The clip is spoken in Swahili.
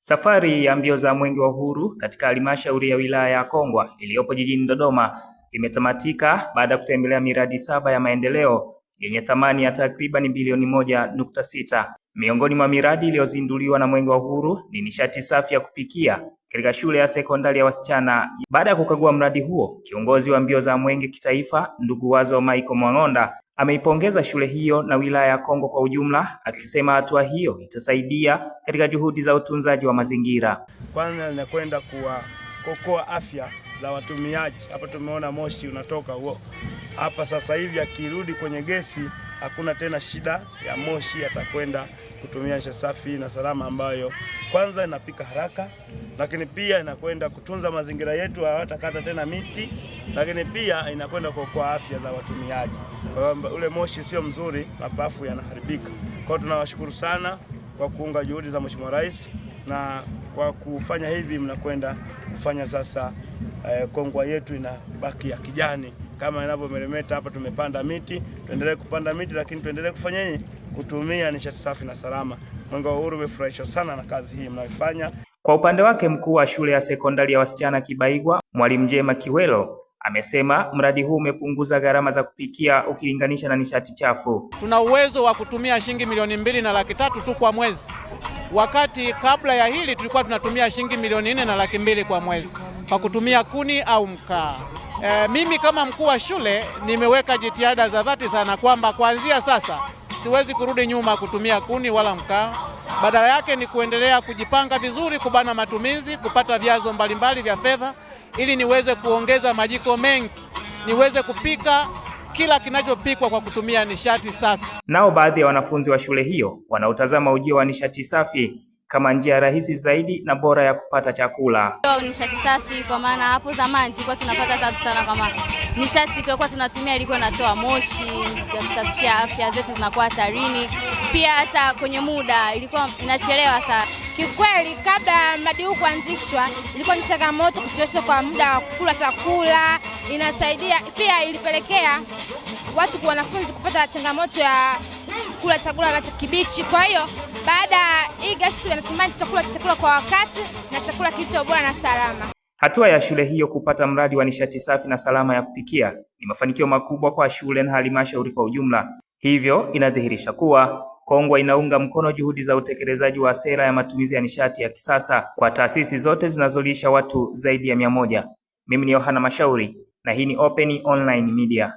Safari ya mbio za Mwenge wa Uhuru katika halmashauri ya wilaya ya Kongwa iliyopo jijini Dodoma imetamatika baada ya kutembelea miradi 7 ya maendeleo yenye thamani ya takriban bilioni 1.6. Miongoni mwa miradi iliyozinduliwa na Mwenge wa Uhuru ni nishati safi ya kupikia katika shule ya sekondari ya wasichana. Baada ya kukagua mradi huo, kiongozi wa mbio za Mwenge kitaifa ndugu Wazo Michael Mwang'onda ameipongeza shule hiyo na wilaya ya Kongwa kwa ujumla, akisema hatua hiyo itasaidia katika juhudi za utunzaji wa mazingira. Kwanza inakwenda kuokoa afya za watumiaji. Hapa tumeona moshi unatoka huo. Hapa sasa hivi akirudi kwenye gesi hakuna tena shida ya moshi, atakwenda kutumia nishati safi na salama ambayo kwanza inapika haraka, lakini pia inakwenda kutunza mazingira yetu, hawatakata tena miti, lakini pia inakwenda kuokoa afya za watumiaji. Kwa sababu ule moshi sio mzuri, mapafu yanaharibika. Kwa hiyo tunawashukuru sana kwa kuunga juhudi za Mheshimiwa Rais, na kwa kufanya hivi mnakwenda kufanya sasa Kongwa yetu inabaki ya kijani kama inavyomeremeta. Hapa tumepanda miti, tuendelee kupanda miti, lakini tuendelee kufanya nini? Kutumia nishati safi na salama. Mwenge wa Uhuru umefurahishwa sana na kazi hii mnaifanya. Kwa upande wake, mkuu wa shule ya sekondari ya wasichana Kibaigwa, Mwalimu Jema Kiwelo, amesema mradi huu umepunguza gharama za kupikia ukilinganisha na nishati chafu. Tuna uwezo wa kutumia shilingi milioni 2.3 tu kwa mwezi, wakati kabla ya hili tulikuwa tunatumia shilingi milioni 4.2 kwa mwezi kwa kutumia kuni au mkaa. Mimi kama mkuu wa shule nimeweka jitihada za dhati sana kwamba kuanzia sasa siwezi kurudi nyuma kutumia kuni wala mkaa. Badala yake ni kuendelea kujipanga vizuri, kubana matumizi, kupata vyanzo mbalimbali vya fedha ili niweze kuongeza majiko mengi, niweze kupika kila kinachopikwa kwa kutumia nishati safi. Nao baadhi ya wanafunzi wa shule hiyo wanaotazama ujio wa nishati safi kama njia rahisi zaidi na bora ya kupata chakula. Nishati safi kwa maana hapo zamani tulikuwa tunapata tabu sana, kama nishati tulikuwa tunatumia ilikuwa inatoa moshi, kusafisha afya zetu zinakuwa hatarini. Pia hata kwenye muda ilikuwa inachelewa sana. Kiukweli kabla mradi huu kuanzishwa ilikuwa ni changamoto kucheleweshwa kwa muda wa kula chakula, inasaidia pia ilipelekea watu wanafunzi kupata changamoto ya kula chakula kibichi. Kwa hiyo baada hii gesi tunatumai chakula kwa wakati na chakula kilicho bora na salama. Hatua ya shule hiyo kupata mradi wa nishati safi na salama ya kupikia ni mafanikio makubwa kwa shule na halmashauri kwa ujumla. Hivyo inadhihirisha kuwa Kongwa inaunga mkono juhudi za utekelezaji wa sera ya matumizi ya nishati ya kisasa kwa taasisi zote zinazolisha watu zaidi ya 100. Mimi ni Yohana Mashauri na hii ni Open Online Media.